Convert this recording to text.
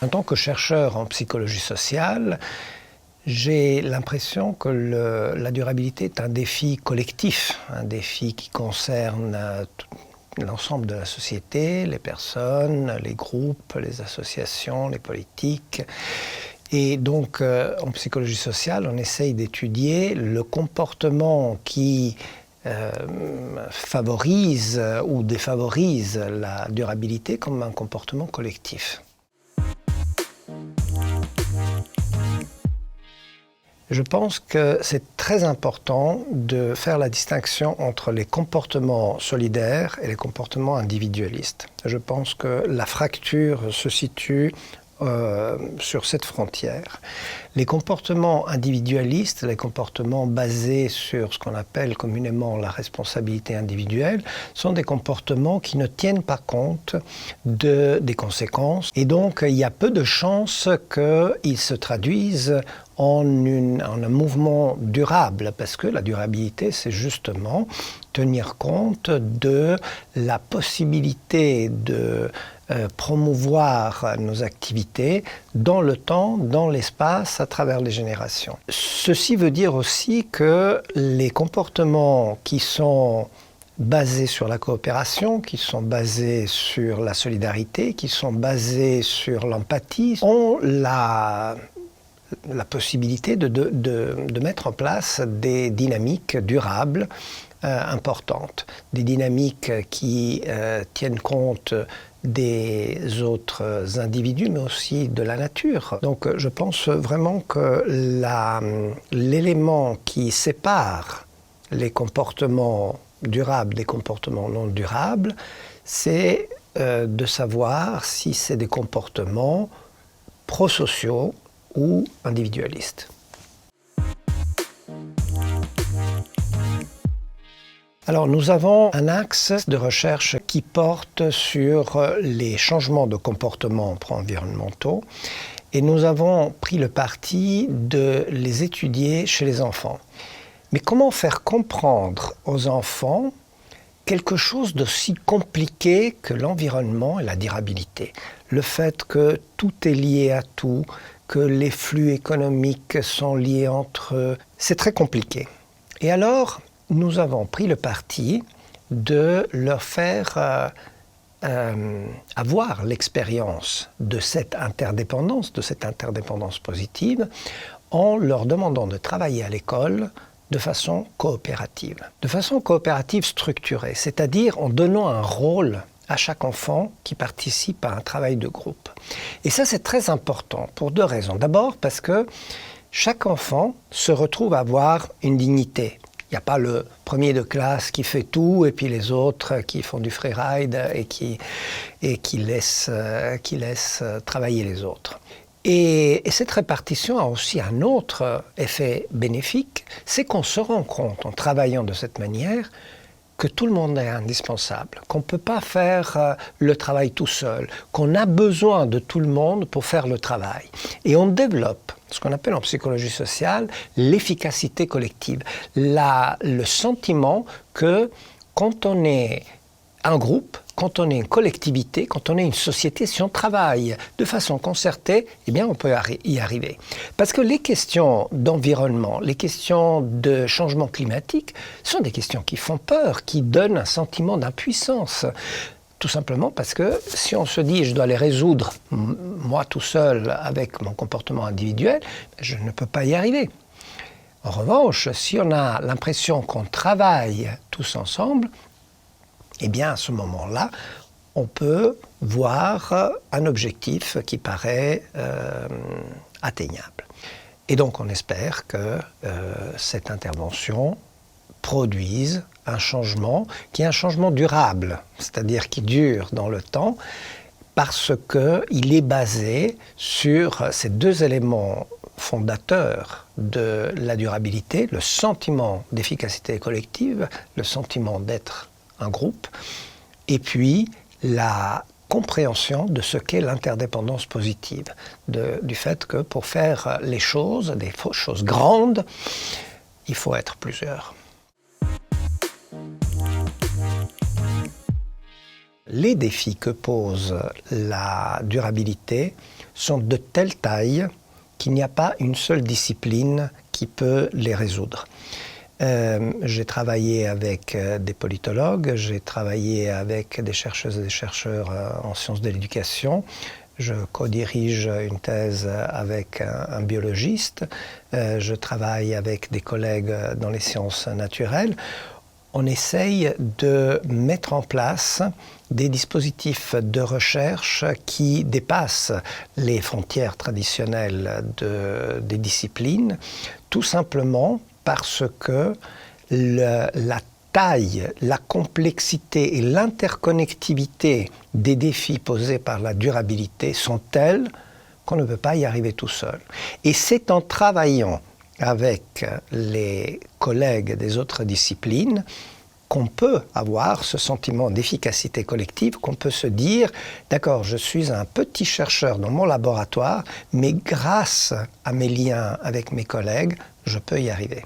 En tant que chercheur en psychologie sociale, j'ai l'impression que la durabilité est un défi collectif, un défi qui concerne l'ensemble de la société, les personnes, les groupes, les associations, les politiques. Et donc, en psychologie sociale, on essaye d'étudier le comportement qui favorise ou défavorise la durabilité comme un comportement collectif. Je pense que c'est très important de faire la distinction entre les comportements solidaires et les comportements individualistes. Je pense que la fracture se situe sur cette frontière. Les comportements individualistes, les comportements basés sur ce qu'on appelle communément la responsabilité individuelle, sont des comportements qui ne tiennent pas compte des conséquences. Et donc, il y a peu de chances qu'ils se traduisent en un mouvement durable, parce que la durabilité, c'est justement tenir compte de la possibilité de promouvoir nos activités dans le temps, dans l'espace, à travers les générations. Ceci veut dire aussi que les comportements qui sont basés sur la coopération, qui sont basés sur la solidarité, qui sont basés sur l'empathie, ont la possibilité de mettre en place des dynamiques durables importantes, des dynamiques qui tiennent compte des autres individus, mais aussi de la nature. Donc je pense vraiment que l'élément qui sépare les comportements durables des comportements non durables, c'est de savoir si c'est des comportements prosociaux ou individualistes. Alors nous avons un axe de recherche qui porte sur les changements de comportement environnementaux et nous avons pris le parti de les étudier chez les enfants. Mais comment faire comprendre aux enfants quelque chose d'aussi compliqué que l'environnement et la durabilité? Le fait que tout est lié à tout, que les flux économiques sont liés entre eux, c'est très compliqué. Et alors, nous avons pris le parti de leur faire avoir l'expérience de cette interdépendance positive, en leur demandant de travailler à l'école de façon coopérative structurée, c'est-à-dire en donnant un rôle à chaque enfant qui participe à un travail de groupe. Et ça, c'est très important pour deux raisons. D'abord parce que chaque enfant se retrouve à avoir une dignité. Il n'y a pas le premier de classe qui fait tout et puis les autres qui font du freeride et qui laissent travailler les autres. Et cette répartition a aussi un autre effet bénéfique, c'est qu'on se rend compte en travaillant de cette manière que tout le monde est indispensable, qu'on ne peut pas faire le travail tout seul, qu'on a besoin de tout le monde pour faire le travail. Et on développe ce qu'on appelle en psychologie sociale l'efficacité collective, le sentiment que quand on est un groupe, quand on est une collectivité, quand on est une société, si on travaille de façon concertée, eh bien on peut y arriver. Parce que les questions d'environnement, les questions de changement climatique sont des questions qui font peur, qui donnent un sentiment d'impuissance. Tout simplement parce que si on se dit je dois les résoudre moi tout seul avec mon comportement individuel, je ne peux pas y arriver. En revanche, si on a l'impression qu'on travaille tous ensemble, eh bien à ce moment-là, on peut voir un objectif qui paraît atteignable. Et donc on espère que cette intervention produise un changement qui est un changement durable, c'est-à-dire qui dure dans le temps, parce qu'il est basé sur ces deux éléments fondateurs de la durabilité, le sentiment d'efficacité collective, le sentiment d'être un groupe, et puis la compréhension de ce qu'est l'interdépendance positive, du fait que pour faire les choses, des choses grandes, il faut être plusieurs. Les défis que pose la durabilité sont de telle taille qu'il n'y a pas une seule discipline qui peut les résoudre. J'ai travaillé avec des politologues, j'ai travaillé avec des chercheuses et des chercheurs en sciences de l'éducation. Je co-dirige une thèse avec un biologiste. Je travaille avec des collègues dans les sciences naturelles. On essaye de mettre en place des dispositifs de recherche qui dépassent les frontières traditionnelles des disciplines, tout simplement parce que la taille, la complexité et l'interconnectivité des défis posés par la durabilité sont tels qu'on ne peut pas y arriver tout seul. Et c'est en travaillant avec les collègues des autres disciplines qu'on peut avoir ce sentiment d'efficacité collective, qu'on peut se dire, d'accord, je suis un petit chercheur dans mon laboratoire, mais grâce à mes liens avec mes collègues, je peux y arriver.